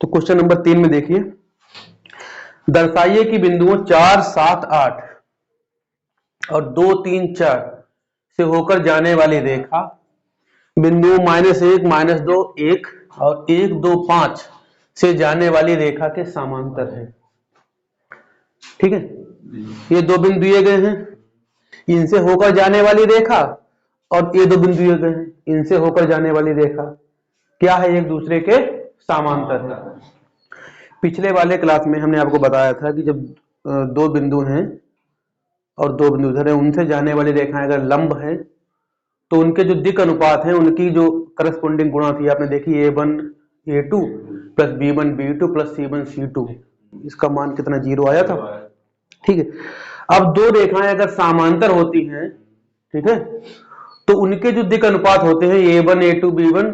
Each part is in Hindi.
तो क्वेश्चन नंबर 3 में देखिए, दर्शाइए कि बिंदुओं 4, 7, 8 और 2, 3, 4 से होकर जाने वाली रेखा बिंदुओं -1, -2, 1 और 1, 2, 5 से जाने वाली रेखा के समांतर है। ठीक है, ये दो बिंदु दिए गए हैं, इनसे होकर जाने वाली रेखा और ये दो बिंदु दिए गए हैं, इनसे होकर जाने वाली रेखा क्या है, एक दूसरे के समांतर है। पिछले वाले क्लास में हमने आपको बताया था कि जब दो बिंदु हैं और दो बिंदु इधर है, उनसे जाने वाली रेखाएं अगर लंब है तो उनके जो दिक् अनुपात है, उनकी जो करस्पॉन्डिंग गुणा थी आपने देखी, A1 A2 plus B1 B2 plus C1 C2, इसका मान कितना 0 आया था। ठीक है, अब दो रेखाएं अगर समांतर होती हैं, ठीक है, तो उनके जो दिक् अनुपात होते हैं A1 A2 B1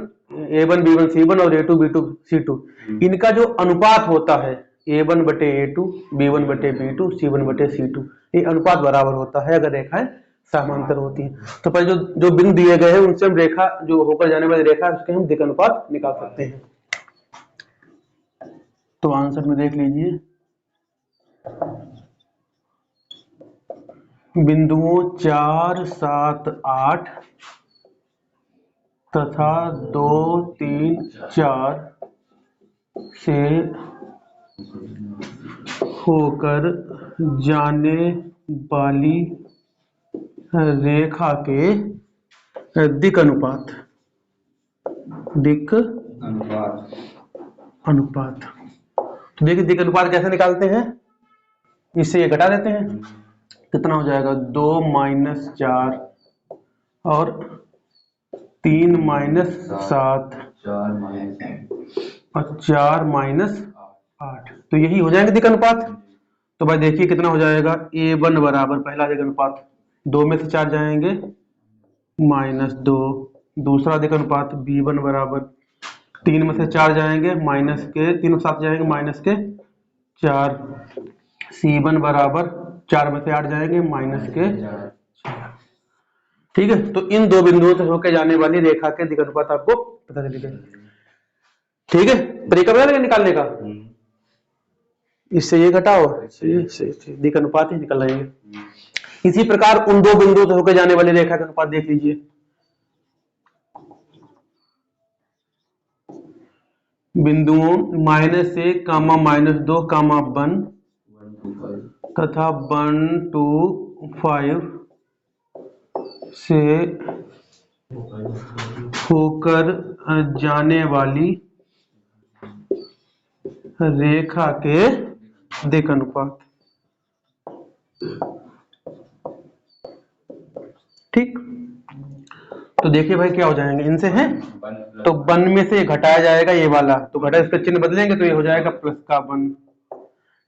A1 B1 C1 और A2 B2 C2, इनका जो अनुपात होता है A1 बटे A2 B1 बटे B2 C1 बटे C2, ये अनुपात बराबर होता है अगर रेखाएं समांतर होती हैं। तो पहले जो बिंदु दिए गए हैं उनसे हम रेखा जो होकर जाने वाली रेखा है उसके हम दिक् अनुपात निकाल सकते हैं। तो आंसर में देख लीजिए, बिंदुओं 4, 7, 8 तथा 2, 3, 4 से होकर जाने वाली रेखा के दिक् अनुपात तो देखिए दिक् अनुपात कैसे निकालते हैं, इससे ये घटा देते हैं, कितना हो जाएगा 2 - 4 और 3 - 7 और 4 - 8, तो यही हो जाएंगे दिक् अनुपात। तो भाई देखिए कितना हो जाएगा, A1 बराबर पहला दिक् अनुपात 2 में से 4 जाएंगे -2, दूसरा दिक् अनुपात B1 बराबर 3 में से 4 जाएंगे माइनस के 3 में 7 जाएंगे -4, C1 बराबर 4 में से 8 जाएंगे -4। ठीक है, तो इन दो बिंदुओं से होकर जाने वाली रेखा के दिक् अनुपात आपको पता चलेगा। ठीक है, तरीका पता निकालने का, इससे ये घटाओ, दिक् अनुपात ही निकल आएंगे। इसी प्रकार उन दो बिंदुओं से होकर जाने वाली रेखा का अनुपात देख लीजिए, बिंदुओं -1, -2, -1 तथा 1, 2, 5 से होकर जाने वाली रेखा के दिक् अनुपात। ठीक, तो देखिए भाई क्या हो जाएंगे, इनसे हैं तो 1 में से घटाया जाएगा ये वाला, तो घटा इसका चिन्ह बदलेंगे तो ये हो जाएगा प्लस का 1।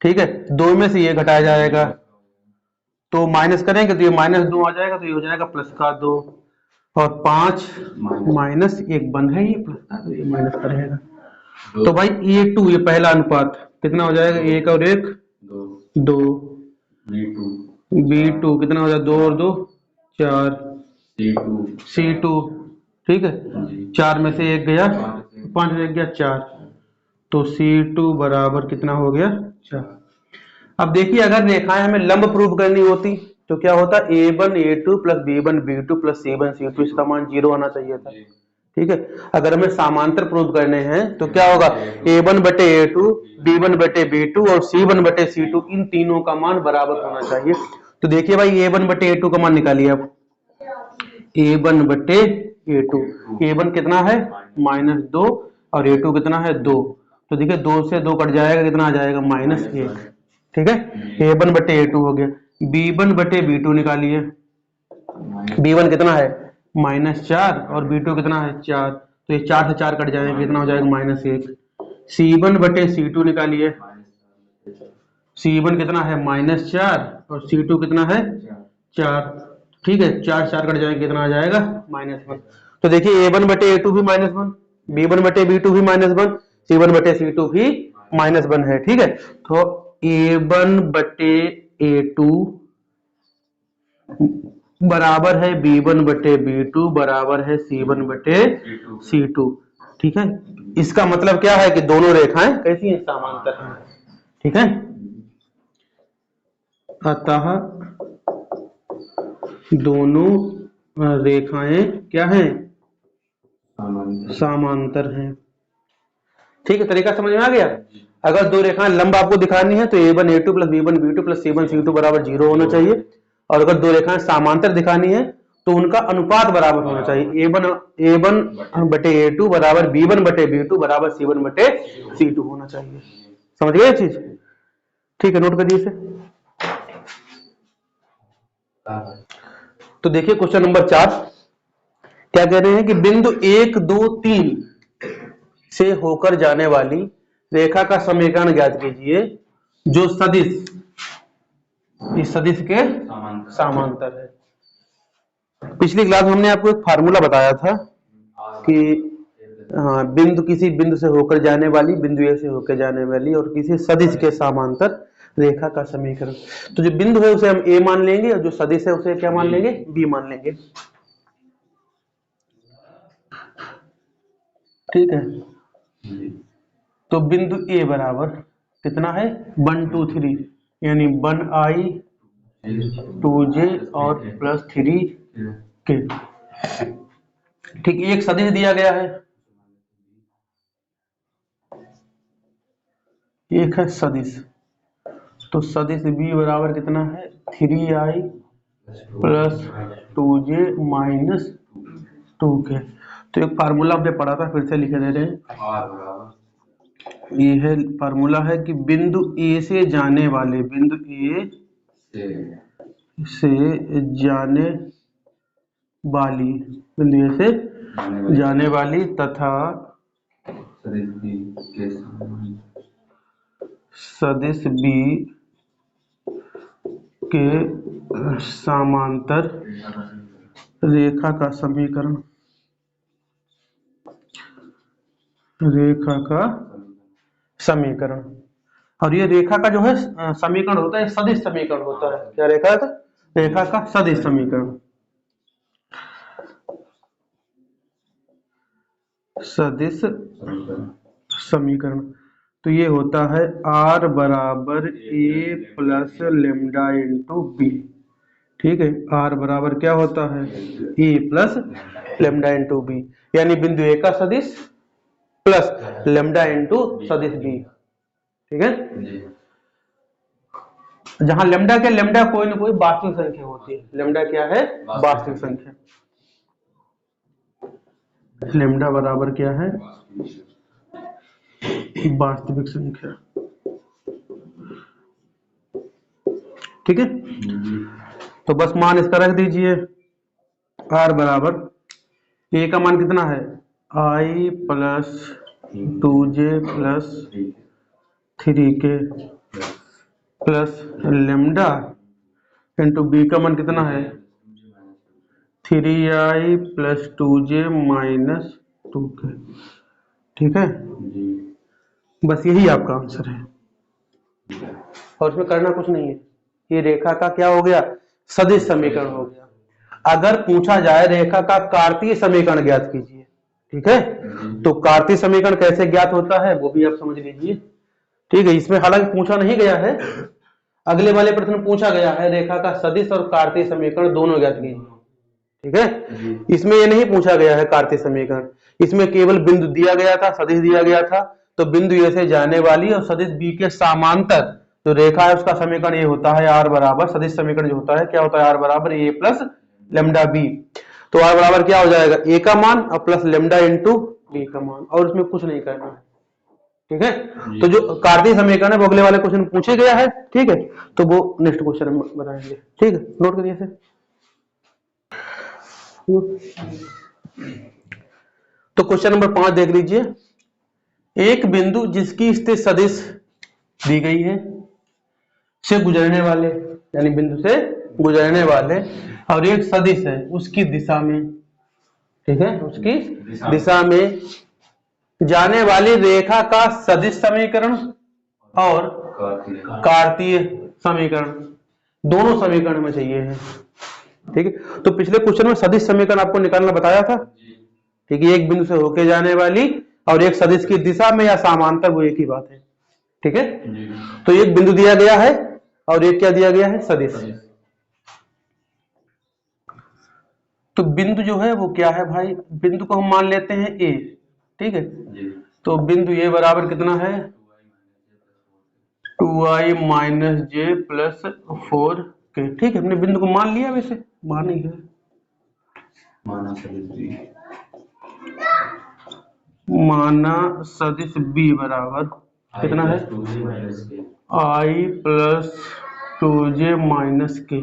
ठीक है, 2 में से ये घटाया जाएगा तो माइनस करेंगे तो ये -2 आ जाएगा, तो ये हो जाएगा प्लस का 2 और 5 माइनस 1 1 है, ये प्लस का, तो ये माइनस का रहेगा। तो भाई A2 ये पहला अनुपात कितना हो जाएगा, 1 और 1 2, B2 कितना हो जाएगा 2 और 2 4, C2 ठीक है, 4 में से 1 गया 5 में 1 गया 4, तो C2 बराबर कितना हो गया 4। अब देखिए अगर रेखाएं हमें लंब प्रूव करनी होती तो क्या होता, A1 A2 plus B1 B2 plus C1 C2, इसका मान 0 आना चाहिए था। ठीक है, अगर हमें समांतर प्रूव करने हैं तो क्या होगा, A1 बटे A2 B1 बटे B2 और C1 बटे C2, इन तीनों का मान बराबर होना चाहिए। तो देखिए भाई A1 बटे A2 का मान निकालिए आप, A1 बटे A2, A1 कितना है -2 और A2 कितना है 2, तो देखिए 2 से 2 कट जाएगा, कितना आ जाएगा -1। ठीक है, A1 बटे A2 हो गया। B1 बटे B2 निकालिए, B1 कितना है -4 और B2 कितना है 4, तो ये 4 से 4 कट जाएंगे, कितना हो जाएगा -1। C1 बटे C2 निकालिए, C1 कितना है -4 और C2 कितना है 4, ठीक है, 4 4 कट जाएंगे, कितना आ जाएगा -1। तो देखिए A1 बटे A2 भी -1, B1 बटे B2 भी -1, C1 बटे C2 भी -1 है। ठीक है, तो A1 बटे A2 बराबर है B1 बटे B2 बराबर है C1 बटे C2। ठीक है, इसका मतलब क्या है कि दोनों रेखाएं कैसी हैं, समांतर हैं। ठीक है, अतः दोनों रेखाएं क्या हैं, समांतर हैं। ठीक है, तरीका समझ में आ गया। अगर दो रेखाएं लंब आपको दिखानी है तो a1 a2 plus b1 b2 plus c1 c2 बराबर 0 होना चाहिए, और अगर दो रेखाएं समांतर दिखानी है तो उनका अनुपात बराबर होना चाहिए, a1 बटे a2 बराबर b1 बटे b2 बराबर c1 बटे c2 होना चाहिए। समझ गए ये चीज? ठीक है, नोट करिए इसे। तो देखिए क्वेश्चन नंबर 4 क्या कह रहे हैं कि बिंदु 1 2 3 से होकर जाने वाली रेखा का समीकरण ज्ञात कीजिए जो सदिश इस सदिश के समांतर है। पिछली क्लास में हमने आपको एक फार्मूला बताया था कि हाँ, बिंदु किसी बिंदु से होकर जाने वाली, बिंदु ए से होकर जाने वाली और किसी सदिश के समांतर रेखा का समीकरण। तो जो बिंदु है उसे हम ए मान लेंगे और जो सदिश है उसे क्या मान लेंगे, बी मान लेंगे। ठीक है, तो बिंदु ए बराबर कितना है 1 2 3 यानी 1i 2j और प्लस 3k। ठीक, एक सदिश दिया गया है, एक है सदिश, तो सदिश b बराबर कितना है 3i plus 2j minus 2k। तो एक फार्मूला हमने पढ़ा था, फिर से लिखे दे रहे हैं। ये है फार्मूला है कि बिंदु ए से जाने वाले, बिंदु ए से जाने वाली, बिंदु ए से जाने वाली तथा सदिश बी के समांतर रेखा का समीकरण, रेखा का समीकरण। और ये रेखा का जो है समीकरण होता है सदिश समीकरण होता है। क्या रेखा का, रेखा का सदिश समीकरण, सदिश समीकरण। तो ये होता है r बराबर a plus lambda into B. ठीक है, r बराबर क्या होता है a plus lambda into B, यानी बिंदु ए का सदिश प्लस लेमडा इंटू सदिश बी। ठीक है, जहां लेमडा क्या, लेमडा कोई ना कोई वास्तविक संख्या होती है। लेमडा क्या है, वास्तविक संख्या। लेमडा बराबर क्या है, वास्तविक संख्या। ठीक है, तो बस मान इसका रख दीजिए, r बराबर a का मान कितना है i plus 2j plus 3k plus lambda into B का मान कितना है 3i plus 2j minus 2k। ठीक है, बस यही आपका आंसर है, और इसमें करना कुछ नहीं है। ये रेखा का क्या हो गया, सदिश समीकरण हो गया। अगर पूछा जाए रेखा का कार्तीय समीकरण ज्ञात कीजिए, ठीक है, तो कार्तीय समीकरण कैसे ज्ञात होता है वो भी आप समझ लीजिए। ठीक है, इसमें हालांकि पूछा नहीं गया है, अगले वाले प्रश्न पूछा गया है रेखा का सदिश और कार्तीय समीकरण दोनों ज्ञात कीजिए। ठीक है, इसमें ये नहीं पूछा गया है कार्तीय समीकरण, इसमें केवल बिंदु दिया गया था, सदिश दिया गया था, तो बिंदु ए से जाने वाली और सदिश बी के समांतर जो रेखा है उसका समीकरण ये होता है r बराबर, सदिश समीकरण जो होता है क्या होता है, r बराबर a प्लस लेमडा बी। तो r बराबर क्या हो जाएगा, a का मान और प्लस लेमडा इंटू बी का मान, और उसमें कुछ नहीं करना है। ठीक है, तो जो कार्तीय समीकरण है वो अगले वाले क्वेश्चन पूछे गया है। ठीक है, तो वो नेक्स्ट क्वेश्चन में बताएंगे। ठीक है, नोट करिए इसे। तो क्वेश्चन नंबर 5 देख लीजिए, एक बिंदु जिसकी स्थिति सदिश दी गई है से गुजरने वाले, यानी बिंदु से गुजरने वाले, और एक सदिश है उसकी दिशा में, ठीक है, उसकी दिशा में जाने वाली रेखा का सदिश समीकरण और कार्तीय समीकरण, दोनों समीकरण में चाहिए है। ठीक है, तो पिछले क्वेश्चन में सदिश समीकरण आपको निकालना बताया था। ठीक है, एक बिंदु से होके जाने वाली और एक सदिश की दिशा में या समांतर, वो एक ही बात है। ठीक है, तो एक बिंदु दिया गया है और एक क्या दिया गया है, सदिश। तो बिंदु जो है वो क्या है भाई, बिंदु को हम मान लेते हैं ए। ठीक है, तो बिंदु ए बराबर कितना है, 2i माइनस जे प्लस 4 के। ठीक है, हमने बिंदु को मान लिया, वैसे मान ही है, माना सदिश बी बराबर कितना है, आई प्लस 2j माइनस के।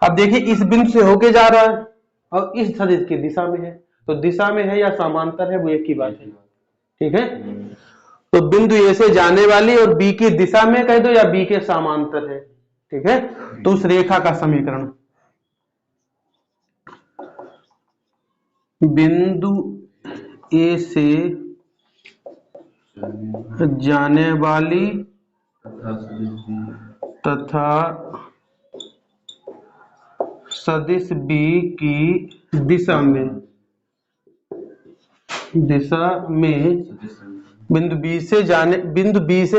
अब देखिए इस बिंदु से होके जा रहा है और इस सदिश की दिशा में है, तो दिशा में है या समांतर है वो एक ही बात है। ठीक है, तो बिंदु ए से जाने वाली और बी की दिशा में कह दो या बी के समांतर है। ठीक है, तो उस रेखा का समीकरण, बिंदु ए से जाने वाली तथा सदिश बी की दिशा में बिंदु बी से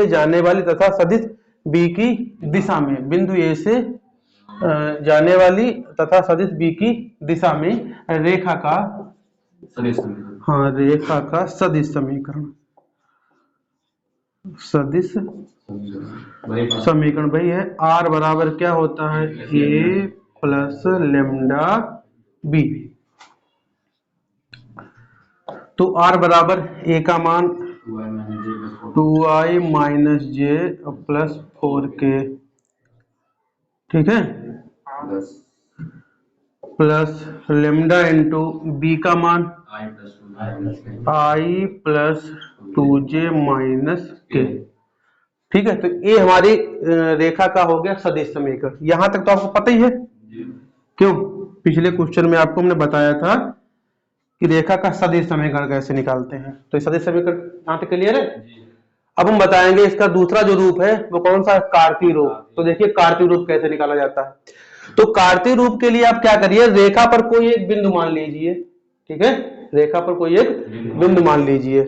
जाने वाली तथा सदिश बी की दिशा में, बिंदु ए से जाने वाली तथा सदिश बी की दिशा में रेखा का सदिश समीकरण। हाँ, रेखा का सदिश समीकरण, सदिश समीकरण वही है, आर बराबर क्या होता है, ए प्लस लेमडा बी। तो आर बराबर ए का मान 2i minus J plus 4k। ठीक है, प्लस लेमडा इंटू बी का मान आई प्लस 2j माइनस के। ठीक है, तो ये हमारी रेखा का हो गया सदिश समीकरण। यहां तक तो आपको पता ही है, क्यों, पिछले क्वेश्चन में आपको हमने बताया था कि रेखा का सदिश समीकरण कैसे निकालते हैं। तो ये सदिश समीकरण यहां तक क्लियर है। अब हम बताएंगे इसका दूसरा जो रूप है वो कौन सा है, कार्तीय रूप। तो देखिए कार्तीय रूप कैसे निकाला जाता है। तो कार्तीय रूप के लिए आप क्या करिए, रेखा पर कोई एक बिंदु मान लीजिए। ठीक है, रेखा पर कोई एक बिंदु मान लीजिए।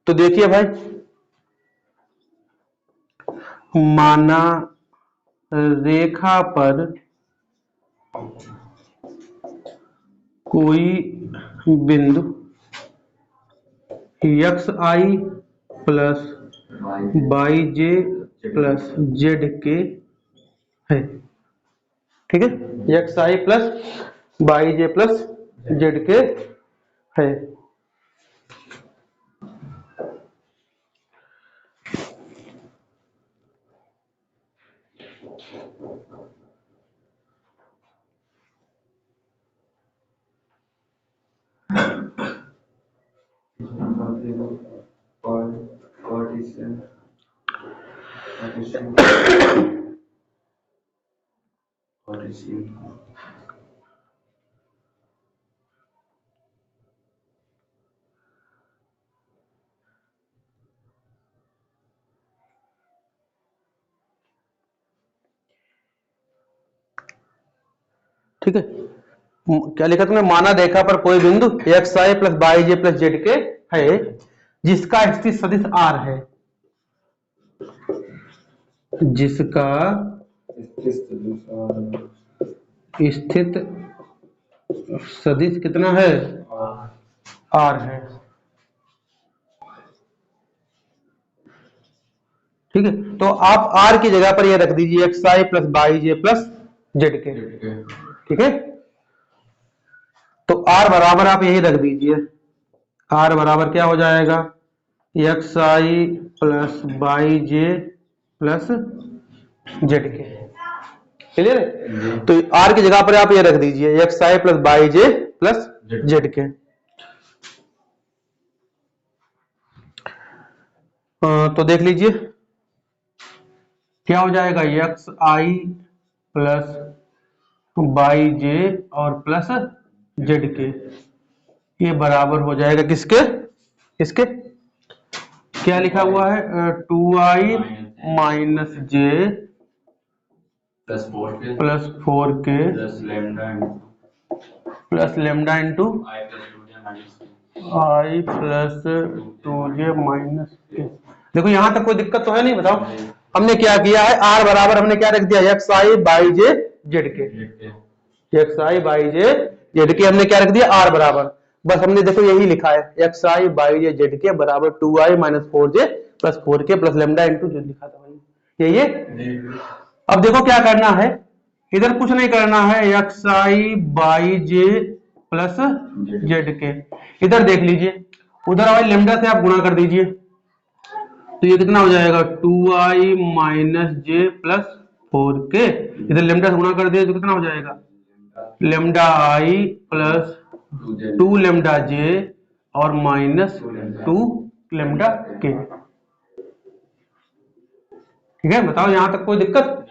तो देखिए भाई, माना रेखा पर कोई बिंदु x I plus by J plus Z के है। ठीक है, x I plus by J plus Z के है। ठीक है, क्या लिखा तुमने, माना रेखा पर कोई बिंदु x I plus by J plus Z के है, जिसका स्थित सदिश आर है, जिसका स्थित सदिश कितना है, आर है। ठीक है, तो आप आर की जगह पर ये रख दीजिए x I plus by J plus Z के। ठीक है, तो आर बराबर आप यही रख दीजिए, आर बराबर क्या हो जाएगा, x I plus by J plus Z के। क्लियर है, तो आर की जगह पर आप ये रख दीजिए x I plus by J plus Z के। तो देख लीजिए क्या हो जाएगा, एक्स आई प्लस बाई जे और प्लस जेड के, ये बराबर हो जाएगा किसके, किसके, क्या लिखा हुआ है, 2i minus J plus 4k plus lambda into I plus 2j minus K. देखो यहां तक कोई दिक्कत तो है नहीं, बताओ। हमने क्या किया है, आर बराबर हमने क्या रख दिया, X I by J Z K, X I by J Z K हमने क्या रख दिया, आर बराबर। बस हमने देखो यही लिखा है, x I by J Z के बराबर 2i minus 4j plus 4k plus lambda into जो लिखा था भाई ये। अब देखो क्या करना है, इधर कुछ नहीं करना है, x I by J plus Z के। इधर देख लीजिए, उधर वाले लेमडा से आप गुणा कर दीजिए, तो ये कितना हो जाएगा 2i minus J plus 4k। इधर लेमडा से गुणा कर दिया तो कितना हो जाएगा, लेमडा आई प्लस 2 लेमडा जे और माइनस 2 लेमडा के। ठीक है, बताओ यहां तक कोई दिक्कत।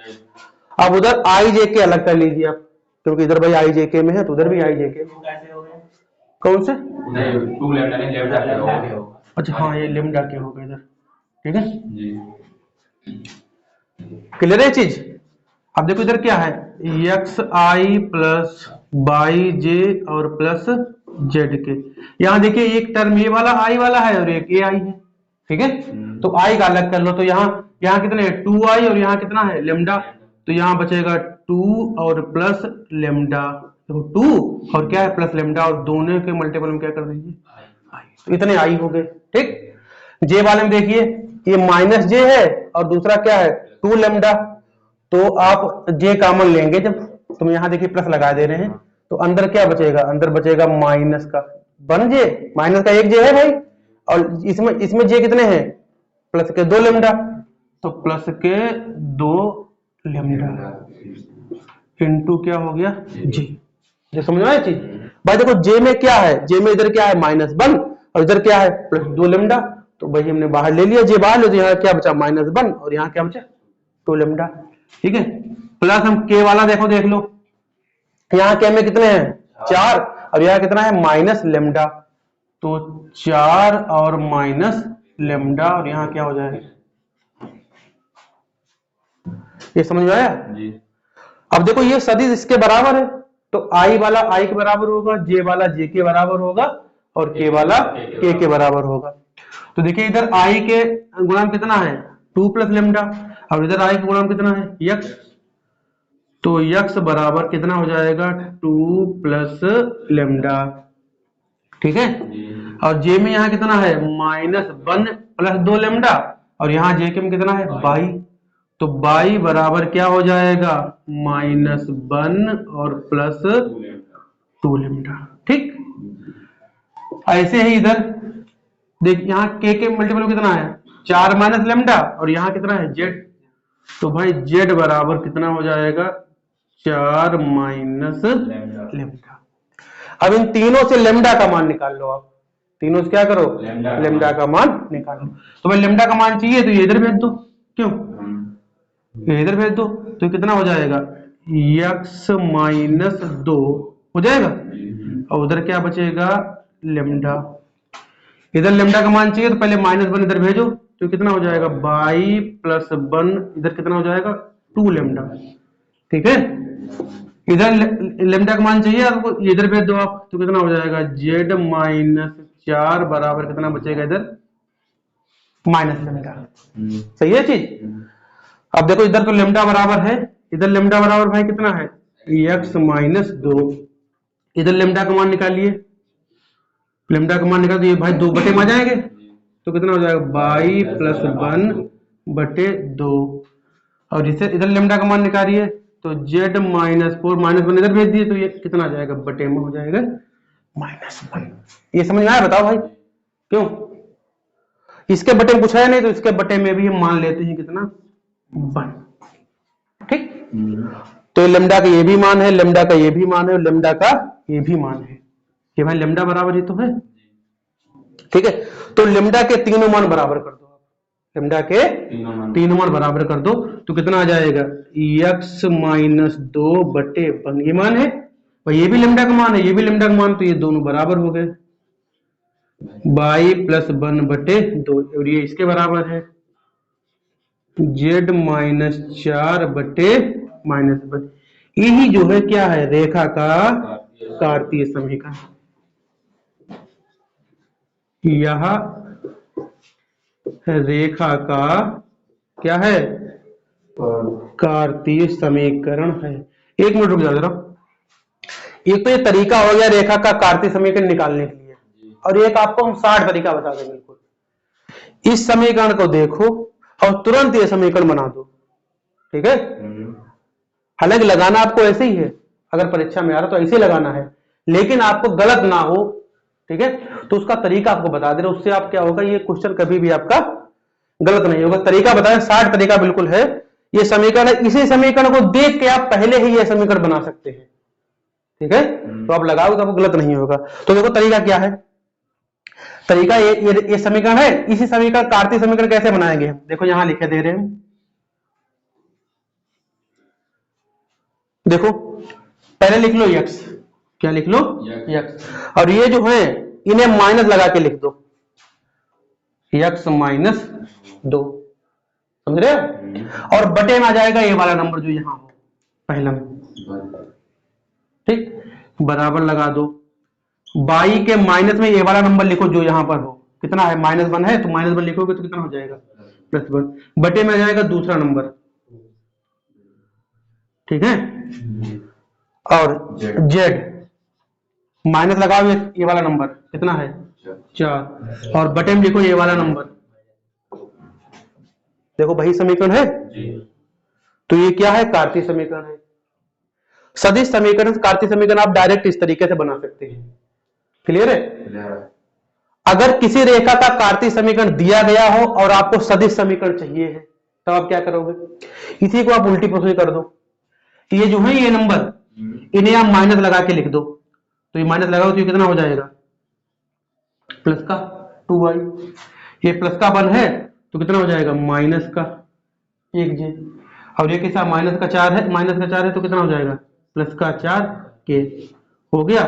अब उधर आई जे के अलग कर लीजिए आप, क्योंकि इधर भाई आई जे के में है तो उधर भी आई जे के। कौन से, टू लेमडा नहीं, लेमडा के हो गया। अच्छा हाँ, ये लेमडा के हो गए इधर। ठीक है जी, क्लियर है चीज। अब देखो इधर क्या है, एक्स आई प्लस बाई जे और प्लस जेड के। यहां देखिए एक टर्म ये वाला आई वाला है और एक ये आई है। ठीक है, तो आई का अलग कर लो, तो यहाँ यहाँ कितने है 2i और यहाँ कितना है लेमडा, तो यहाँ बचेगा 2 और प्लस लेमडा, देखो 2 और क्या है प्लस लेमडा, और दोनों के मल्टीपल में क्या कर दीजिए आई, तो इतने आई हो गए। ठीक, जे वाले में देखिए ये माइनस जे है और दूसरा क्या है 2 लेमडा, तो आप जे कॉमन लेंगे जब, तुम यहाँ देखिए प्लस लगा दे रहे हैं, तो अंदर क्या बचेगा, अंदर बचेगा माइनस का 1 जे, माइनस का 1 जे है भाई, और इसमें जे कितने हैं प्लस के 2 लेमडा, तो प्लस के 2 लेमडा इनटू क्या हो गया जे। ये समझ में आया चीज भाई। देखो जे में क्या है, जे में इधर क्या है -1 और इधर क्या है प्लस 2 लेमडा, तो भाई हमने बाहर ले लिया, जे बाहर ले, तो यहाँ क्या बचा -1 और यहाँ क्या बचा 2 लेमडा। ठीक है, प्लस हम के वाला देखो, देख लो यहाँ के में कितने हैं 4 और यहाँ कितना है माइनस लेमडा, तो 4 और माइनस लेमडा और यहाँ क्या हो जाएगा, ये समझ में आया जी। अब देखो ये सदिश इसके बराबर है, तो आई वाला आई के बराबर होगा, जे वाला जे के बराबर होगा और के वाला के बराबर होगा। तो देखिए इधर आई के गुणांक कितना है 2 प्लस लेमडा, और इधर आई के गुणांक कितना है यक्स, तो यक्स बराबर कितना हो जाएगा 2 प्लस लेमडा। ठीक है, और जे में यहाँ कितना है -1 प्लस 2 लेमडा, और यहाँ जे के में कितना है 22, तो 22 बराबर क्या हो जाएगा -1 और प्लस 2 लेमडा। ठीक, ऐसे ही इधर देख, यहाँ के मल्टीपल कितना है 4 माइनस लेमडा और यहाँ कितना है जेड, तो भाई जेड बराबर कितना हो जाएगा 4 माइनस लेमडा। अब इन तीनों से लेमडा का मान निकाल लो आप, तीनों से क्या करो लेमडा का मान निकाल लो। तो भाई लेमडा का मान चाहिए तो ये इधर भेज दो, क्यों ये इधर भेज दो, तो कितना हो जाएगा x माइनस 2 हो जाएगा, और उधर क्या बचेगा लेमडा। इधर लेमडा का मान चाहिए तो पहले -1 इधर भेजो, तो कितना हो जाएगा 22 प्लस 1, इधर कितना हो जाएगा 2 लेमडा। ठीक है, इधर लेमडा का मान चाहिए आपको, इधर भेज दो आप, तो कितना हो जाएगा z-4 बराबर कितना बचेगा इधर माइनस लेमडा। सही है चीज। अब देखो इधर तो लेमडा बराबर है, इधर लेमडा बराबर भाई कितना है x माइनस 2, इधर लेमडा का मान निकालिए, लेमडा का मान निकाल दिए भाई 2 बटे में आ जाएंगे, तो कितना हो जाएगा 22 प्लस 1 बटे 2, और इसे इधर लेमडा का मान निकालिए, तो z माइनस 4 -1 इधर भेज दिए, तो ये कितना आ जाएगा बटे में हो जाएगा -1। ये समझ में आया, बताओ भाई क्यों, इसके बटे में पूछा है नहीं, तो इसके बटे में भी हम मान लेते हैं कितना 1। ठीक, तो लेमडा का ये भी मान है, लेमडा का ये भी मान है, और लेमडा का ये भी मान है, ये भाई लेमडा बराबर ही तो है। ठीक है, तो लेमडा के तीनों मान बराबर कर दो, लेमडा के तीनों मान बराबर कर दो, तो कितना आ जाएगा x माइनस 2 बटे 1, ये मान है भाई, ये भी लेमडा का मान है, ये भी लेमडा का मान, तो ये दोनों बराबर हो गए 22 प्लस 1 बटे 2, और ये इसके बराबर है z माइनस 4 बटे -1। यही जो है क्या है रेखा का कार्तीय समीकरण। यह रेखा का क्या है, कार्तीय समीकरण है। एक मिनट रुक जाओ जरा। एक तो ये तरीका हो गया रेखा का कार्तीय समीकरण निकालने के लिए, और एक आपको हम 60 तरीका बता देंगे। बिल्कुल इस समीकरण को देखो और तुरंत ये समीकरण बना दो, ठीक है। हालांकि लगाना आपको ऐसे ही है, अगर परीक्षा में आ रहा तो ऐसे ही लगाना है, लेकिन आपको गलत ना हो, ठीक है। तो उसका तरीका आपको बता दे रहे, उससे आप क्या होगा, ये क्वेश्चन कभी भी आपका गलत नहीं होगा। तरीका बताएं, 60 तरीका बिल्कुल है। ये समीकरण है, इसी समीकरण को देख के आप पहले ही ये समीकरण बना सकते हैं, ठीक है। तो आप लगाओगे तो आपको गलत नहीं होगा। तो देखो तरीका क्या है। तरीका ये समीकरण है, इसी समीकरण कार्तीय समीकरण कैसे बनाएंगे, देखो यहां लिखे दे रहे हैं। देखो पहले लिख लो यक्स, क्या लिख लो, यक्स, और ये जो है इन्हें माइनस लगा के लिख दो, यक्स माइनस 2, समझ रहे हो। और बटे में आ जाएगा ये वाला नंबर जो यहां हो पहला में, ठीक, बराबर लगा दो। बाई के माइनस में ये वाला नंबर लिखो जो यहां पर हो, कितना है, -1 है, तो -1 लिखोगे तो कितना हो जाएगा, +1। बटे में आ जाएगा दूसरा नंबर, ठीक है। और जेड माइनस लगाओ ये वाला नंबर कितना है, 4, और बटे में लिखो ये वाला नंबर। देखो वही समीकरण है। तो ये क्या है, कार्तीय समीकरण है। सदिश समीकरण, कार्तीय समीकरण आप डायरेक्ट इस तरीके से बना सकते हैं। क्लियर है। अगर किसी रेखा का कार्तीय समीकरण दिया गया हो और आपको सदिश समीकरण चाहिए है, तो आप क्या करोगे, इसी को आप उल्टी प्रोसेस कर दो। ये जो है ये नंबर, इन्हें आप माइनस लगा के लिख दो, तो ये माइनस लगाओ तो ये कितना हो जाएगा, प्लस का 2y। ये प्लस का 1 है तो कितना हो जाएगा, माइनस का 1j। और ये कैसा, माइनस का 4 है, तो कितना हो जाएगा, प्लस का 4k हो गया।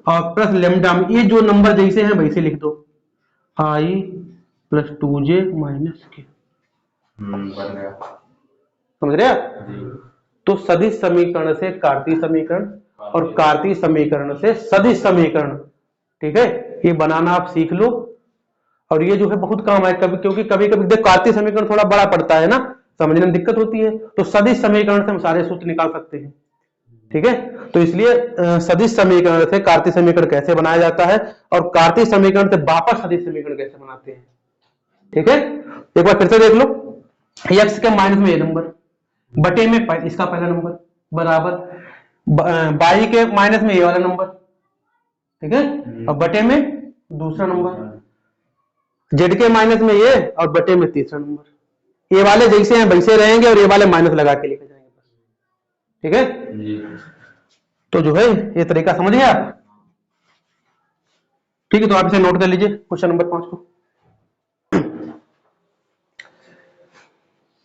और प्लस लेमडा में ये जो नंबर जैसे हैं वैसे लिख दो, i + 2j - k, समझ रहे आप। तो सदिश समीकरण से कार्तीय समीकरण और कार्तीय समीकरण से सदिश समीकरण, ठीक है, ये बनाना आप सीख लो। और ये जो है बहुत काम है कभी, क्योंकि कभी कभी देख कार्तीय समीकरण थोड़ा बड़ा पड़ता है ना, समझने में दिक्कत होती है। तो सदिश समीकरण से हम सारे सूत्र निकाल सकते हैं, ठीक है। तो इसलिए सदिश समीकरण से कार्तीय समीकरण कैसे बनाया जाता है और कार्तीय समीकरण से वापस सदिश समीकरण कैसे बनाते हैं, ठीक है। एक बार फिर से देख लो, x के माइनस में ये नंबर, बटे में इसका पहला नंबर, बराबर बाई के माइनस में ये वाला नंबर, ठीक है, और बटे में दूसरा नंबर, जेड के माइनस में ये और बटे में तीसरा नंबर। ये वाले जैसे हैं वैसे रहेंगे और ये वाले माइनस लगा के लेके जाएंगे, ठीक है। तो जो है ये तरीका समझ गए आप, ठीक है। तो आप इसे नोट कर लीजिए क्वेश्चन नंबर 5 को।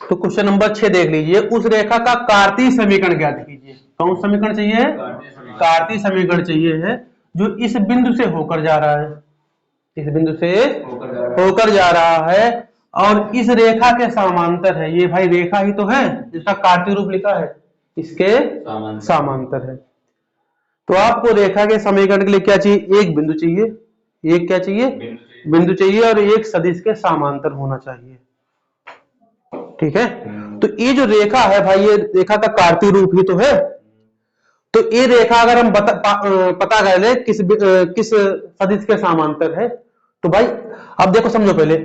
तो क्वेश्चन नंबर 6 देख लीजिए, उस रेखा का कार्तीय समीकरण ज्ञात कीजिए। कौन समीकरण चाहिए, कार्तीय समीकरण चाहिए है, जो इस बिंदु से होकर जा रहा है, इस बिंदु से होकर जा रहा है और इस रेखा के समांतर है। ये भाई रेखा ही तो है जिसका कार्तीय रूप लिखा है, इसके समांतर है। तो आपको रेखा के समीकरण के लिए क्या चाहिए, एक बिंदु चाहिए, एक क्या चाहिए, बिंदु चाहिए, और एक सदिश के समांतर होना चाहिए, ठीक है। तो ये जो रेखा है भाई, ये रेखा का कार्तीय रूप ही तो है। तो ये रेखा अगर हम पता कर ले किस सदिश के समांतर है, तो भाई अब देखो समझो, पहले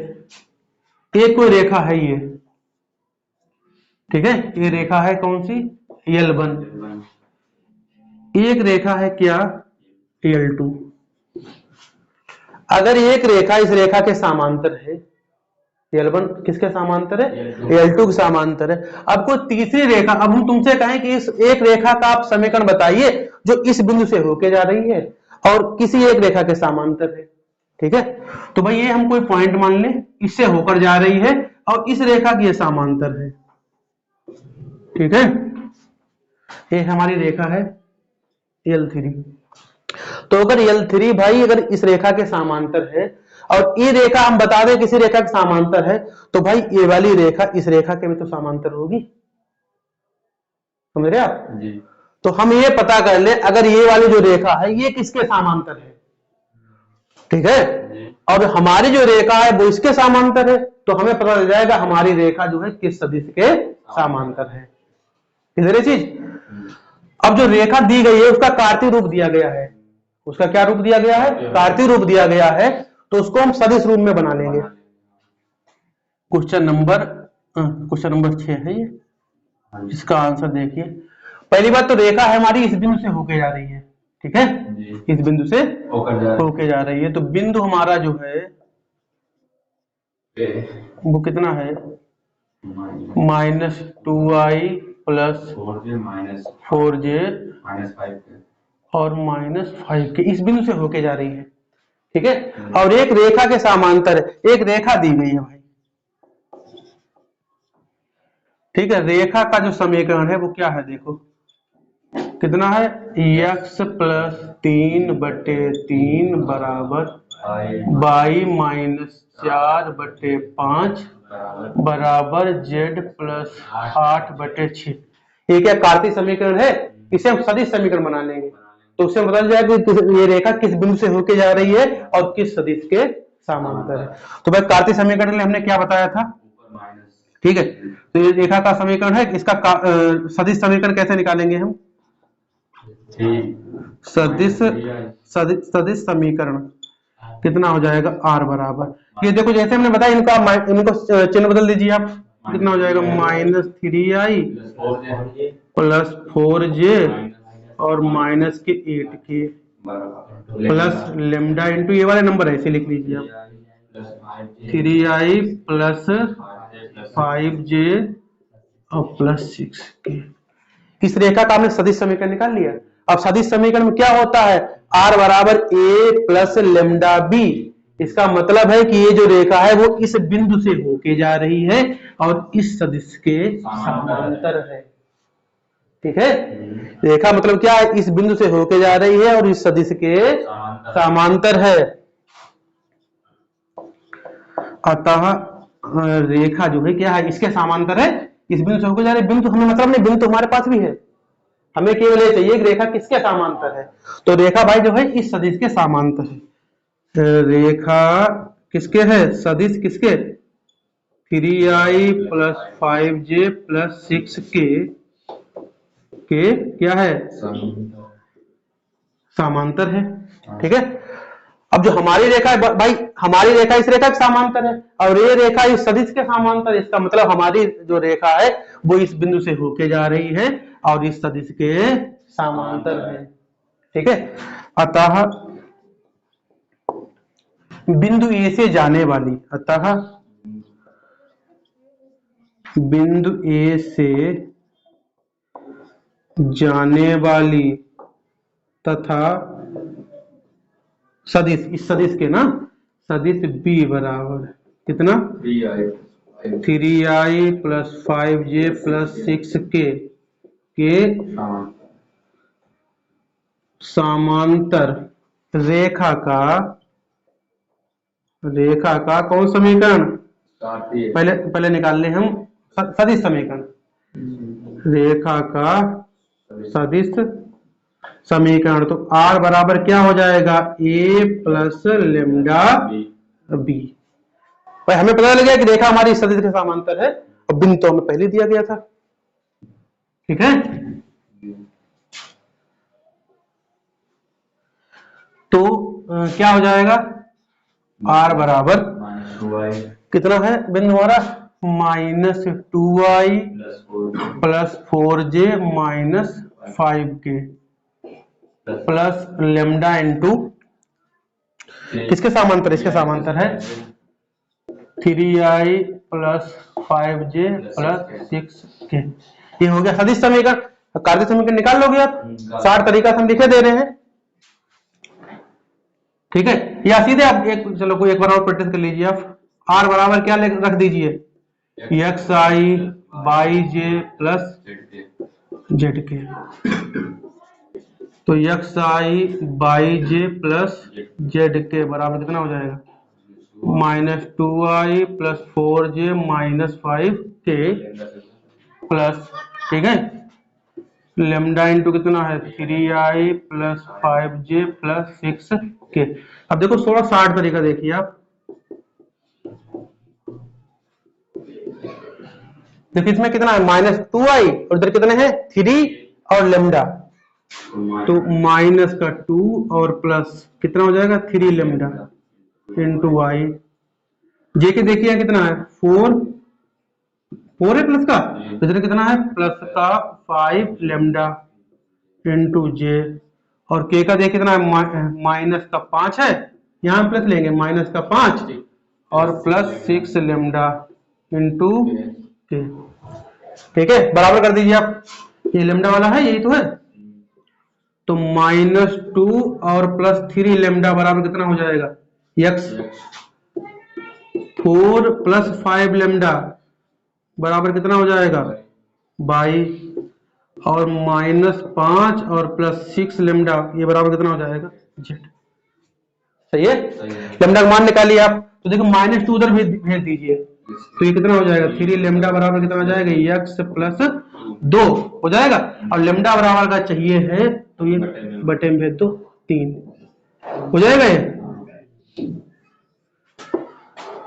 एक कोई रेखा है ये, ठीक है, ये रेखा है कौन सी, L1। एक रेखा है क्या, L2। अगर एक रेखा इस रेखा के समांतर है, L1 किसके समांतर है, L2 के समांतर है। अब कोई तीसरी रेखा, अब हम तुमसे कहें कि इस एक रेखा का आप समीकरण बताइए जो इस बिंदु से होके जा रही है और किसी एक रेखा के समांतर है, ठीक है। तो भाई ये हम कोई पॉइंट मान लें, इससे होकर जा रही है और इस रेखा की समांतर है, ठीक है। ये हमारी रेखा है L3। तो अगर L3 भाई अगर इस रेखा के समांतर है और ये रेखा हम बता दें किसी रेखा के समांतर है, तो भाई ये वाली रेखा इस रेखा के भी तो समांतर होगी, समझ रहे आप जी। तो हम ये पता कर ले अगर ये वाली जो रेखा है ये किसके समांतर है, ठीक है। और हमारी जो रेखा है वो इसके समांतर है, तो हमें पता चल जाएगा हमारी रेखा जो है किस सदिश के समांतर है। क्लियर है चीज। अब जो रेखा दी गई है उसका कार्तीय रूप दिया गया है, उसका क्या रूप दिया गया है, कार्तीय रूप दिया गया है, तो उसको हम सदिश रूप में बना लेंगे। क्वेश्चन नंबर 6 है ये, इसका आंसर देखिए। पहली बात तो रेखा है हमारी इस बिंदु से होके जा रही है, ठीक है, इस बिंदु से होके जा रही है, तो बिंदु हमारा जो है वो कितना है, -2i प्लस 4j और -5 के, इस बिंदु से होके जा रही है, ठीक है। और एक रेखा के समांतर है, एक रेखा दी गई है भाई, ठीक है। रेखा का जो समीकरण है वो क्या है, देखो कितना है, x प्लस 3/3 बराबर y माइनस 4/5 बराबर z प्लस 8/6। ये क्या कार्तीय समीकरण है, इसे हम सदिश समीकरण बना लेंगे, तो उससे पता चल जाएगा कि ये रेखा किस बिंदु से होके जा रही है और किस सदिश के समांतर है। तो भाई कार्तीय समीकरण के लिए हमने क्या बताया था, ठीक है। तो ये रेखा का समीकरण है, इसका सदिश समीकरण कैसे निकालेंगे हम, सदिश समीकरण कितना हो जाएगा, r बराबर, ये देखो जैसे हमने बताया इनको चिन्ह बदल दीजिए आप, कितना हो जाएगा, -3i प्लस 4j और माइनस के 8k प्लस लेमडा इंटू ये वाले नंबर ऐसे लिख लीजिए आप, 3i प्लस 5j और प्लस 6k। इस रेखा का हमने सदिश समीकरण निकाल लिया। अब सदिश समीकरण में क्या होता है, r बराबर a प्लस लेमडा बी, इसका मतलब है कि ये जो रेखा है वो इस बिंदु से होके जा रही है और इस सदिश के समांतर है, ठीक है। रेखा मतलब क्या है, इस बिंदु से होके जा रही है और इस सदिश के समांतर है। अतः रेखा जो है क्या है, इसके समांतर है, इस बिंदु से होकर जा रही है। बिंदु हमें मतलब नहीं, बिंदु हमारे पास भी है, हमें केवल ये चाहिए कि रेखा किसके समांतर है, तो रेखा भाई जो है इस सदिश के समांतर है। रेखा किसके है, सदिश किसके, 3i plus 5j plus 6k के क्या है, समांतर है, ठीक है। अब जो हमारी रेखा है भाई, हमारी रेखा इस रेखा के समांतर है और ये रेखा इस सदिश के समांतर है, इसका मतलब हमारी जो रेखा है वो इस बिंदु से होके जा रही है और इस सदिश के समांतर है, ठीक है। अतः बिंदु ए से जाने वाली, अतः बिंदु ए से जाने वाली तथा सदिश, इस सदिश के ना, सदिश b बराबर कितना, 3i plus 5j plus 6k के समांतर रेखा का कौन समीकरण, पहले निकाल ले हम सदिश समीकरण, रेखा का सदिश समीकरण, तो r बराबर क्या हो जाएगा, a प्लस लेमडा बी। भाई हमें पता लग गया कि रेखा हमारी सदिश के समांतर है और बिंदु तो हमें पहले दिया गया था, ठीक है। तो क्या हो जाएगा, r बराबर कितना है बिंदु हमारा, -2i plus 4j minus 5k plus lambda into किसके समांतर, इसके समांतर है 3i plus 5j plus 6k। ये हो गया सदिश समीकरण। कार्तीय समीकरण निकाल लोगे आप, 60 तरीका से हम लिखे दे रहे हैं, ठीक है। या सीधे आप चलो कोई एक बार और प्रैक्टिस कर लीजिए आप, r बराबर क्या रख दीजिए, xi by j plus zk, तो xi by j plus zk बराबर कितना हो जाएगा, -2i plus 4j minus 5k plus, ठीक है, लेमडा इंटू कितना है 3i plus 5j plus 6k। अब देखो 16 60 तरीका देखिए आप, देखिए इसमें कितना है -2i और इधर कितने हैं 3 और लेमडा, तो माइनस का 2 और प्लस कितना हो जाएगा 3 लेमडा इंटू आई। जे के देखिए कितना है 4 है प्लस का, तो इधर कितना है प्लस का 5 लेमडा इंटू जे, और के का देखिए कितना है माइनस का 5 है, यहाँ प्लस लेंगे माइनस का 5 और प्लस 6 लेमडा इंटू के। ठीक है, बराबर कर दीजिए आप, ये लेमडा वाला है यही तो है, तो -2 और प्लस 3 लेमडा बराबर कितना हो जाएगा x, 4 प्लस 5 लेमडा बराबर कितना हो जाएगा y, और -5 और प्लस 6 लेमडा ये बराबर कितना हो जाएगा z। सही है, लेमडा का मान निकालिए आप, तो देखो -2 उधर भेज दीजिए, तो ये कितना हो जाएगा 3 लेमडा बराबर कितना हो जाएगा x प्लस 2 हो जाएगा, और लेमडा बराबर का चाहिए है तो ये बटे में भेज दो 3 हो जाएगा। ये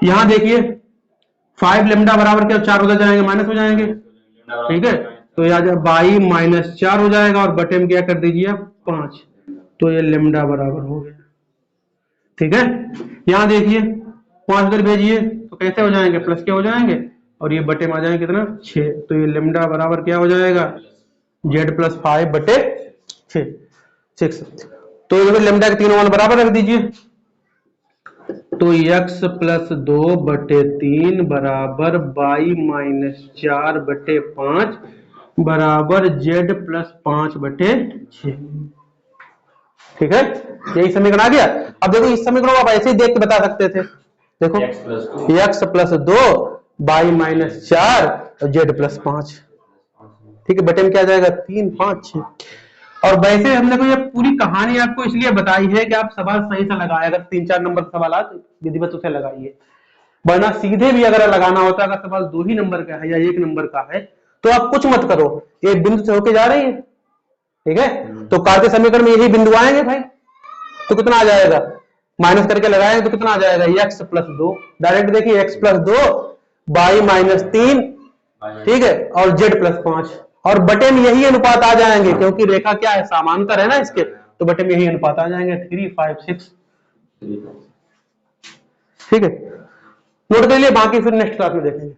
यहां देखिए 5 लेमडा बराबर क्या 4 उधर जाएंगे माइनस हो जाएंगे, ठीक है, तो ये आ जाए बाई -4 हो जाएगा और बटे में क्या कर दीजिए आप 5, तो ये लेमडा बराबर हो गया। ठीक है, यहां देखिए 5 उधर भेजिए तो कैसे हो जाएंगे प्लस के हो जाएंगे, और ये बटे में आ जाएंगे कितना 6, तो ये लेमडा बराबर क्या हो जाएगा z प्लस 5 बटे 6। तो ये लेमडा के तीनों मान बराबर रख दीजिए, तो x प्लस 2 बटे 3 बराबर बाई -4 बटे 5 बराबर z प्लस 5 बटे 6। ठीक है, यही समीकरण आ गया। अब देखो इस समीकरण को आप ऐसे ही देख के बता सकते थे, देखो x प्लस 2 बाई -4 और z प्लस 5, ठीक है, बटे में क्या जाएगा 3 5 6। और वैसे हमने को ये पूरी कहानी आपको इसलिए बताई है कि आप सवाल सही से लगाए, अगर 3-4 नंबर का सवाल आए विधिवत उसे लगाइए, वरना सीधे भी अगर लगाना होता है, अगर सवाल 2 ही नंबर का है या 1 नंबर का है तो आप कुछ मत करो, ये बिंदु से होके जा रही है, ठीक है, तो कार्तीय समीकरण में यही बिंदु आएंगे भाई, तो कितना आ जाएगा माइनस करके लगाएंगे तो कितना आ जाएगा x प्लस 2, डायरेक्ट देखिए x प्लस 2 बाई -3, ठीक है, और z प्लस 5, और बटे में यही अनुपात आ जाएंगे क्योंकि रेखा क्या है समांतर है ना इसके, तो बटे में यही अनुपात आ जाएंगे 3 5 6। ठीक है, नोट कर लिए, बाकी फिर नेक्स्ट क्लास में देखेंगे।